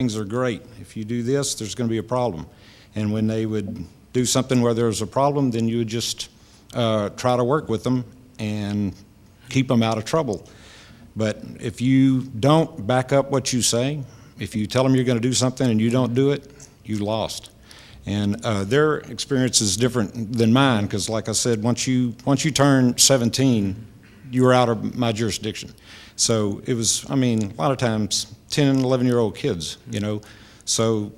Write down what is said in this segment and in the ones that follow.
things are great. If you do this, there's going to be a problem. And when they would do something where there was a problem, then you would just try to work with them and keep them out of trouble. But if you don't back up what you say, if you tell them you're going to do something and you don't do it, you lost. And their experience is different than mine, because like I said, once you turn 17, you were out of my jurisdiction. So it was, I mean, a lot of times 10 and 11-year-old kids, you know. So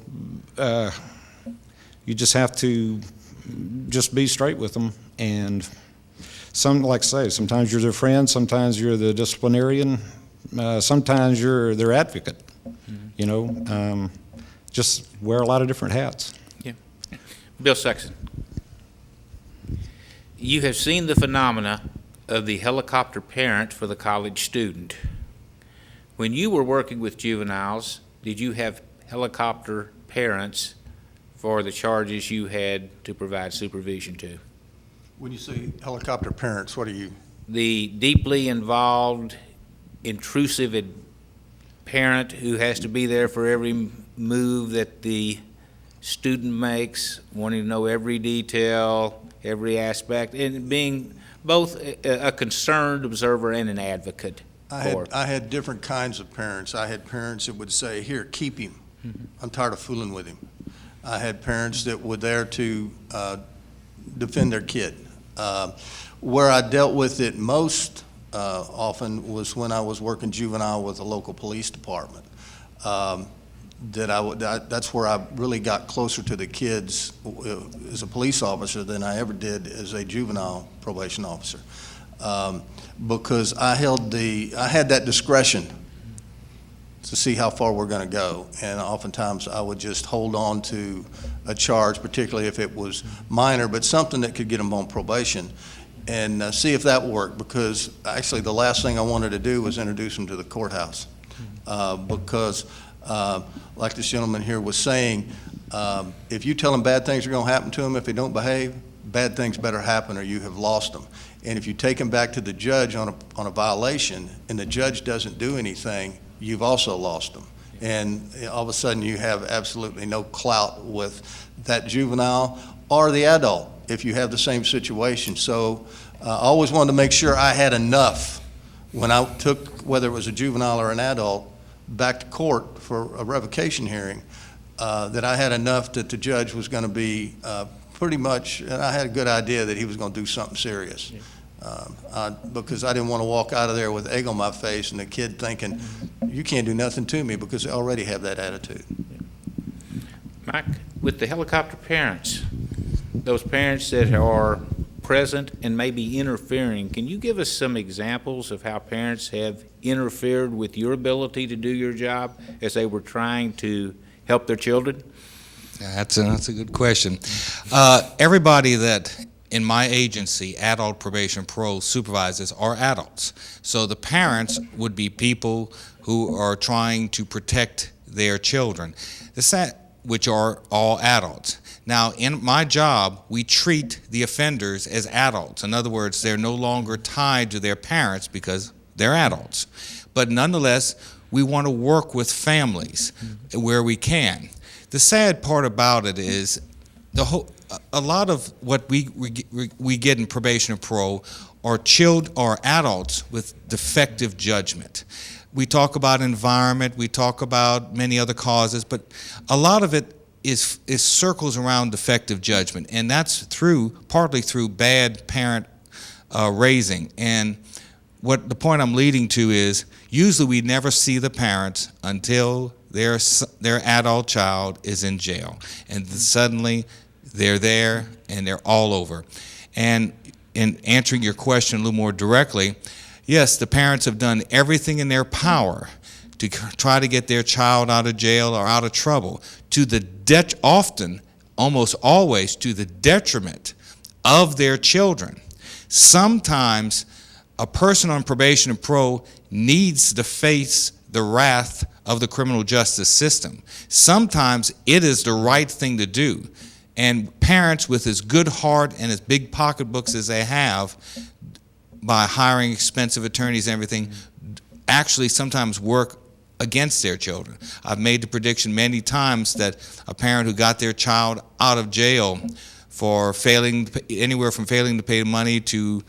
you just have to just be straight with them. And like I say, sometimes you're their friend, sometimes you're the disciplinarian, sometimes you're their advocate. You know, just wear a lot of different hats. Yeah. Bill Sexton, you have seen the phenomena of the helicopter parent for the college student. When you were working with juveniles, did you have helicopter parents for the charges you had to provide supervision to? When you say helicopter parents, what are you? The deeply involved, intrusive parent who has to be there for every move that the student makes, wanting to know every detail, every aspect, and being both a concerned observer and an advocate. I had different kinds of parents. I had parents that would say, here, keep him. I'm tired of fooling with him. I had parents that were there to defend their kid. Where I dealt with it most often was when I was working juvenile with a local police department. That's where I really got closer to the kids as a police officer than I ever did as a juvenile probation officer, because I had that discretion to see how far we're going to go, and oftentimes I would just hold on to a charge, particularly if it was minor, but something that could get them on probation, and see if that worked, because actually the last thing I wanted to do was introduce them to the courthouse, because like this gentleman here was saying, if you tell them bad things are going to happen to them if they don't behave, bad things better happen or you have lost them. And if you take them back to the judge on a violation and the judge doesn't do anything, you've also lost them. And all of a sudden you have absolutely no clout with that juvenile or the adult if you have the same situation. So I always wanted to make sure I had enough when I took, whether it was a juvenile or an adult, back to court for a revocation hearing, that I had enough that the judge was going to be pretty much, and I had a good idea that he was going to do something serious. Because I didn't want to walk out of there with egg on my face and the kid thinking, you can't do nothing to me, because they already have that attitude. Mike, with the helicopter parents, those parents that are present and maybe interfering, can you give us some examples of how parents have interfered with your ability to do your job as they were trying to help their children? That's a good question. Everybody that in my agency, adult probation parole supervisors, are adults. So the parents would be people who are trying to protect their children, which are all adults. Now, in my job, we treat the offenders as adults. In other words, they're no longer tied to their parents because they're adults. But nonetheless, we want to work with families where we can. The sad part about it is a lot of what we get in probation and parole are adults with defective judgment. We talk about environment, we talk about many other causes, but a lot of it is circles around defective judgment, and that's partly through bad parent raising. And what the point I'm leading to is, usually we never see the parents until their adult child is in jail, and suddenly they're there and they're all over. And in answering your question a little more directly, yes, the parents have done everything in their power to try to get their child out of jail or out of trouble, often, almost always, to the detriment of their children. Sometimes a person on probation and parole needs to face the wrath of the criminal justice system. Sometimes it is the right thing to do. And parents with as good heart and as big pocketbooks as they have, by hiring expensive attorneys and everything, actually sometimes work against their children. I've made the prediction many times that a parent who got their child out of jail for anywhere from failing to pay money to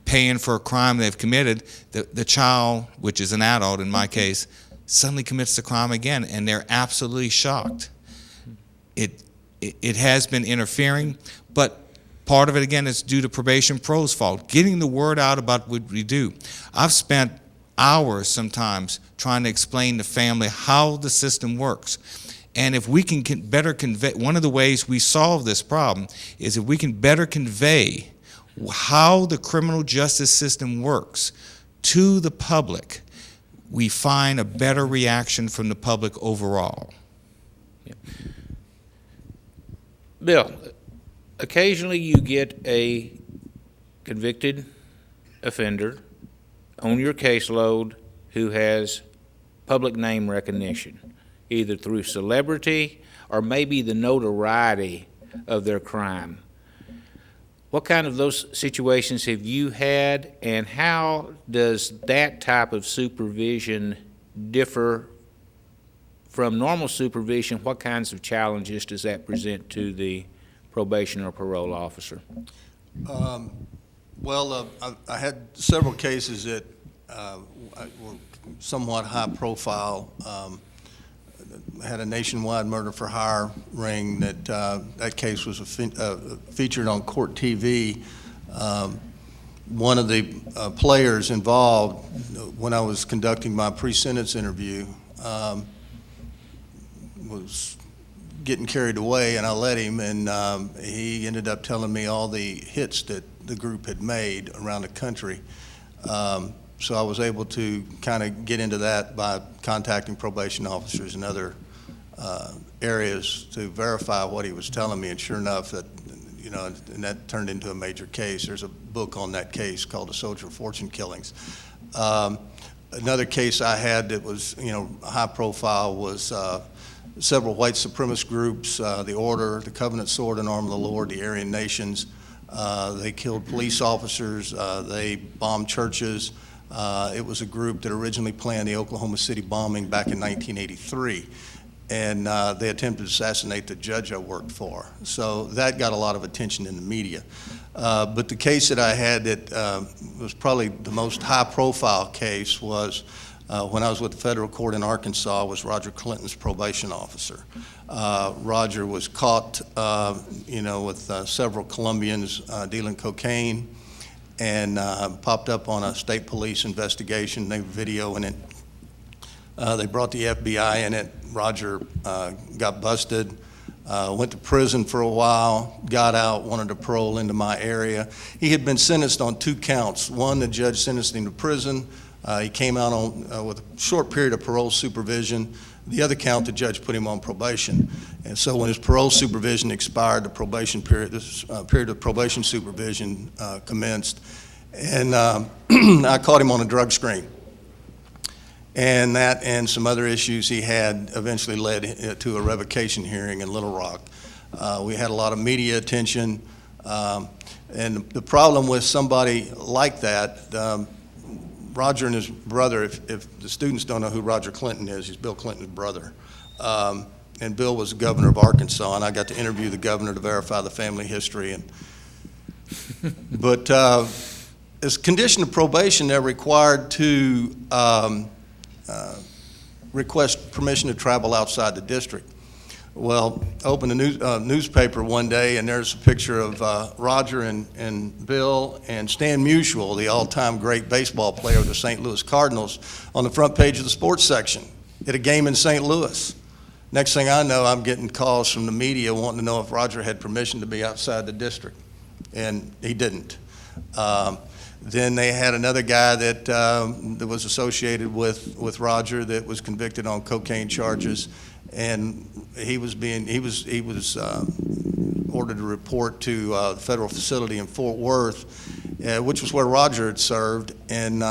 paying for a crime they've committed, the child, which is an adult in my case, suddenly commits the crime again, and they're absolutely shocked. It has been interfering, but part of it, again, is due to Probation Pro's fault, getting the word out about what we do. I've spent hours sometimes trying to explain to family how the system works. And if we can better convey, one of the ways we solve this problem is if we can better convey how the criminal justice system works to the public, we find a better reaction from the public overall. Bill, occasionally you get a convicted offender on your caseload who has public name recognition, either through celebrity or maybe the notoriety of their crime. What kind of those situations have you had, and how does that type of supervision differ from normal supervision? What kinds of challenges does that present to the probation or parole officer? Well, I had several cases that were somewhat high profile. I had a nationwide murder for hire ring that case was featured on court TV. One of the players involved, when I was conducting my pre-sentence interview, was getting carried away, and I let him, and he ended up telling me all the hits that the group had made around the country. So I was able to kind of get into that by contacting probation officers and other areas to verify what he was telling me, and sure enough, and that turned into a major case. There's a book on that case called The Soldier of Fortune Killings. Another case I had that was, high profile was several white supremacist groups, the Order, the Covenant Sword and Arm of the Lord, the Aryan Nations. They killed police officers. They bombed churches. It was a group that originally planned the Oklahoma City bombing back in 1983. And they attempted to assassinate the judge I worked for. So that got a lot of attention in the media. But the case that I had that was probably the most high-profile case was when I was with the federal court in Arkansas, was Roger Clinton's probation officer. Roger was caught, with several Colombians dealing cocaine, and popped up on a state police investigation. They were videoing it. They brought the FBI in it. Roger got busted, went to prison for a while, got out, wanted to parole into my area. He had been sentenced on 2 counts. One, the judge sentenced him to prison. He came out on with a short period of parole supervision. The other count, the judge put him on probation. And so when his parole supervision expired, the probation period, this period of probation supervision commenced. And I caught him on a drug screen. And that and some other issues he had eventually led to a revocation hearing in Little Rock. We had a lot of media attention. And the problem with somebody like that, Roger and his brother, if the students don't know who Roger Clinton is, he's Bill Clinton's brother. And Bill was the governor of Arkansas, and I got to interview the governor to verify the family history. But as a condition of probation, they're required to request permission to travel outside the district. Well, I opened a newspaper one day, and there's a picture of Roger and Bill and Stan Musial, the all-time great baseball player of the St. Louis Cardinals, on the front page of the sports section at a game in St. Louis. Next thing I know, I'm getting calls from the media wanting to know if Roger had permission to be outside the district, and he didn't. Then they had another guy that was associated with Roger that was convicted on cocaine charges, and he was ordered to report to the federal facility in Fort Worth, which was where Roger had served. And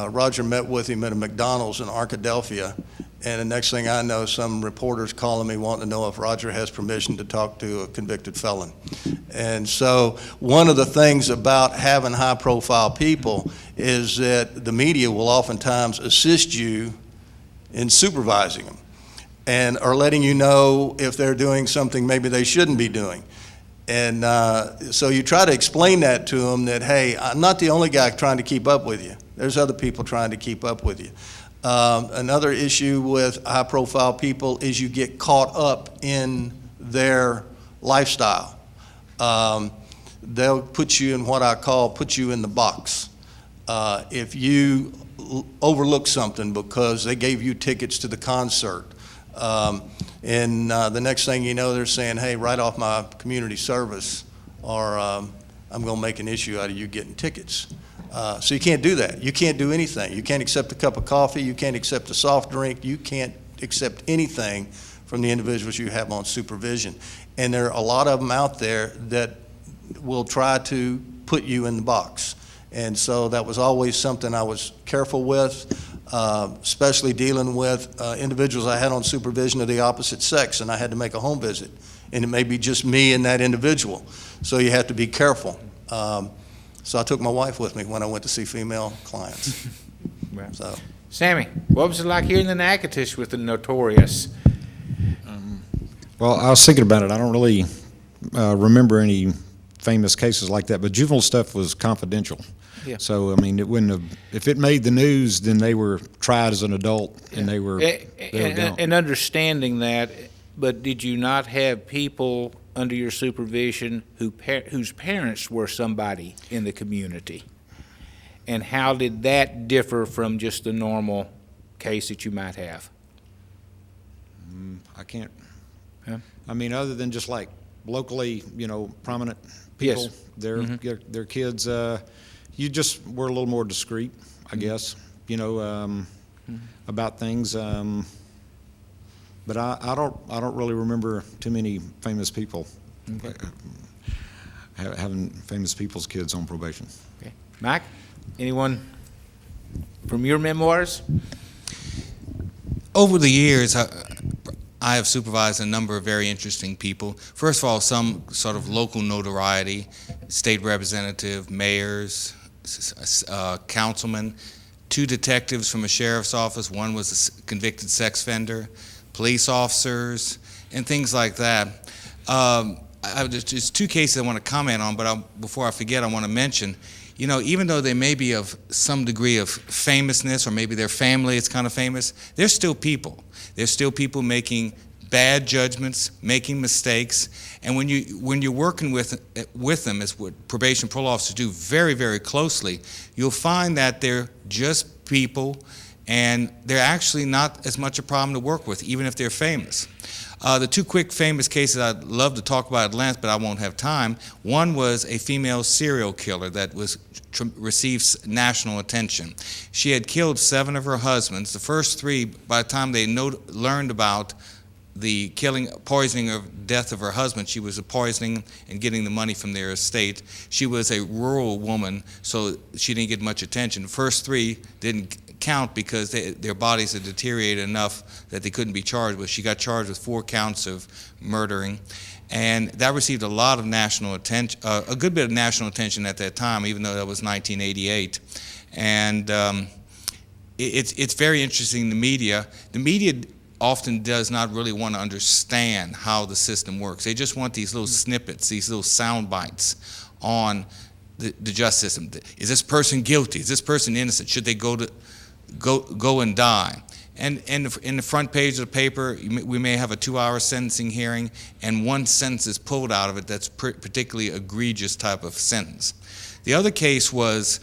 Roger met with him at a McDonald's in Arkadelphia. And the next thing I know, some reporters calling me wanting to know if Roger has permission to talk to a convicted felon. And so one of the things about having high-profile people is that the media will oftentimes assist you in supervising them, and are letting you know if they're doing something maybe they shouldn't be doing. And so you try to explain that to them, that, hey, I'm not the only guy trying to keep up with you. There's other people trying to keep up with you. Another issue with high-profile people is you get caught up in their lifestyle. They'll put you in what I call put you in the box. If you overlook something because they gave you tickets to the concert, and the next thing you know, they're saying, hey, write off my community service, or I'm going to make an issue out of you getting tickets. So you can't do that. You can't do anything. You can't accept a cup of coffee. You can't accept a soft drink. You can't accept anything from the individuals you have on supervision. And there are a lot of them out there that will try to put you in the box. And so that was always something I was careful with, especially dealing with individuals I had on supervision of the opposite sex, and I had to make a home visit. And it may be just me and that individual. So you have to be careful. So I took my wife with me when I went to see female clients. Right. So, Sammy, what was it like here in the Natchitoches with the Notorious? Well, I was thinking about it. I don't really remember any famous cases like that, but juvenile stuff was confidential. Yeah. So, I mean, it wouldn't have, if it made the news, then they were tried as an adult, and they were gone. And understanding that, but did you not have people under your supervision whose parents were somebody in the community? And how did that differ from just the normal case that you might have? I can't, Yeah. I mean, other than just like locally, prominent people, Yes. their kids, you just were a little more discreet, I guess, about things. But I don't really remember too many famous people having famous people's kids on probation. Okay. Mike, anyone from your memoirs? Over the years, I have supervised a number of very interesting people. First of all, some sort of local notoriety, state representative, mayors, councilmen, 2 detectives from a sheriff's office. One was a convicted sex offender, police officers, and things like that. There's 2 cases I want to comment on, but before I forget, I want to mention, even though they may be of some degree of famousness, or maybe their family is kind of famous, they're still people. They're still people making bad judgments, making mistakes, and when you're working with them, as what probation parole officers do very, very closely, you'll find that they're just people, and they're actually not as much a problem to work with, even if they're famous. The 2 quick famous cases I'd love to talk about at length, but I won't have time. One was a female serial killer that received national attention. She had killed 7 of her husbands. The first 3, by the time they learned about the poisoning or death of her husband, she was poisoning and getting the money from their estate. She was a rural woman, so she didn't get much attention. The first 3 didn't count because their bodies had deteriorated enough that they couldn't be charged with. She got charged with 4 counts of murdering, and that received a lot of national attention, a good bit of national attention at that time, even though that was 1988. And it's very interesting. The media often does not really want to understand how the system works. They just want these little snippets, these little sound bites on the justice system. Is this person guilty? Is this person innocent? Should they go and die? And in the front page of the paper, we may have a 2-hour sentencing hearing, and one sentence is pulled out of it that's particularly egregious type of sentence. The other case was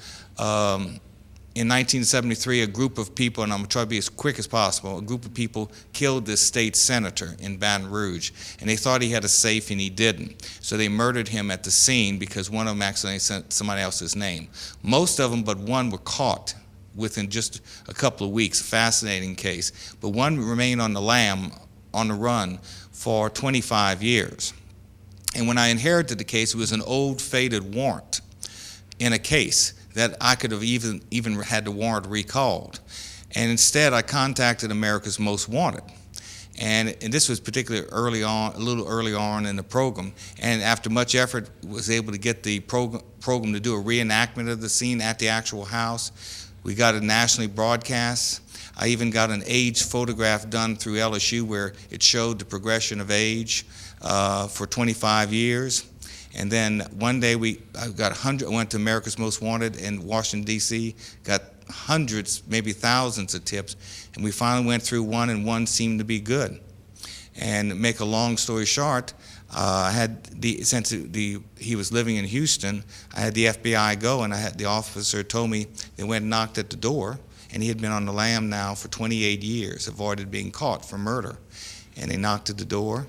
in 1973, a group of people, and I'm going to try to be as quick as possible, a group of people killed this state senator in Baton Rouge, and they thought he had a safe, and he didn't. So they murdered him at the scene because one of them accidentally sent somebody else's name. Most of them but one were caught within just a couple of weeks. Fascinating case. But one remained on the run for 25 years. And when I inherited the case, it was an old faded warrant in a case that I could have even had the warrant recalled. And instead, I contacted America's Most Wanted. And this was particularly a little early on in the program. And after much effort, was able to get the program to do a reenactment of the scene at the actual house. We got it nationally broadcast. I even got an age photograph done through LSU where it showed the progression of age for 25 years. And then one day I went to America's Most Wanted in Washington, D.C., got hundreds, maybe thousands of tips, and we finally went through one, and one seemed to be good. And to make a long story short, since he was living in Houston, I had the FBI go, and the officer told me they went and knocked at the door, and he had been on the lam now for 28 years, avoided being caught for murder. And they knocked at the door,